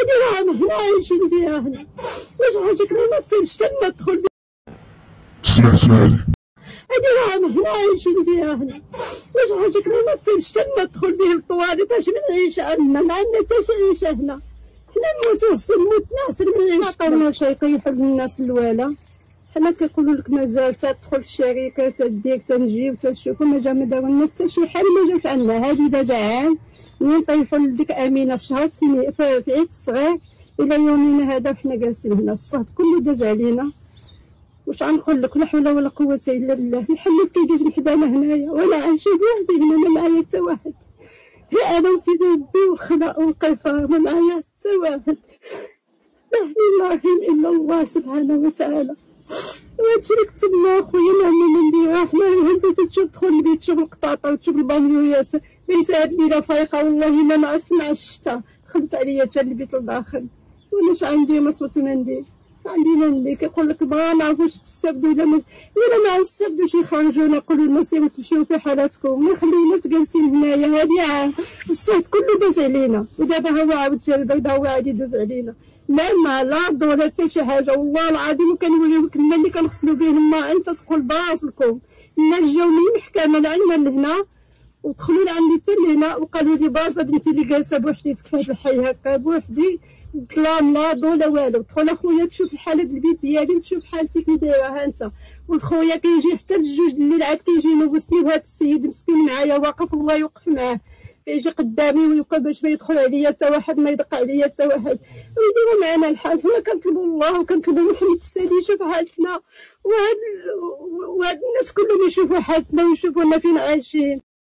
هادي راهم حنا عايشين فيها هنا، واش حاجك ما تصيرش تما تدخل بها. اسمع لي. هادي راهم حنا عايشين فيها هنا، واش حاجك ما تصيرش تما تدخل به الطواليت. اش من عيشه عندنا؟ ما عندنا حتى شي عيشه هنا، حنا نموتو احسن نموت احسن من عيش. عطاونا شي يطيحوا للناس الوالا، حنا كيقولوا لك مازال تدخل الشركه تديك تنجيو تشوفوا ما داروا لنا حتى شي حل ما جاوش عندنا. هادي دابا عام منين طيحوا لديك امينه في شهر في عيد الصغير الى يومنا هذا وحنا جالسين هنا، الصهد كله داز علينا. واش غنقول لك؟ لا حول ولا قوه الا بالله. الحل كيجي من حدانا هنايا وانا عايشه بوحدي هنا، ما معايا حتى واحد، هي انا وسيدي ربي وخلا وقيفه، ما معايا حتى واحد. لا اله الا الله سبحانه وتعالى. وهادشي اللي كنت لا خويا ما عندنا نديرو. حنا انت تشوف تدخل البيت تشوف القطاطا وتشوف البانيويات ليس هاد الليله فايقه والله ما نعس مع الشتا، دخلت عليا حتى البيت لداخل. وانا عندي ما صوت ما ندير، ما عندي ما ندير. كيقول لك ما نعرفوش تستافدوا ولا ما نستافدوش، يخرجونا يقولوا لنا سيروا تمشيو في حالاتكم، ما يخليونا جالسين هنايا. هادي عام الصهد كله داز علينا، ودابا هو عاود جا البرد هو عاد يدوز علينا. لا ضو ولا حتى شي حاجه والله العظيم. وكنوريوك الماء اللي كنغسلوا به الماء انت تقول براسكم. الناس جاو من المحكمه لعندنا لهنا ودخلوا لعندي حتى لهنا وقالوا لي بازا بنتي اللي جالسه بوحدي في هذا الحي هكا بوحدي، لا ضو لا والو. دخل اخويا تشوف الحاله ديال البيت ديالي وتشوف حالتي كي دايره انت. ولخويا كيجي حتى للجوج الليل عاد كيجي ينوسني بهذا السيد مسكين معايا واقف الله يوقف معاه، كيجي قدامي ويبقى باش ما يدخل عليا حتى واحد، ما يدق عليا حتى واحد. ويديروا معنا الحال. حنا كنطلبوا الله وكنطلبوا محمد السيد يشوف حالتنا، وهاد الناس كلهم يشوفوا حالتنا ويشوفونا فين عايشين.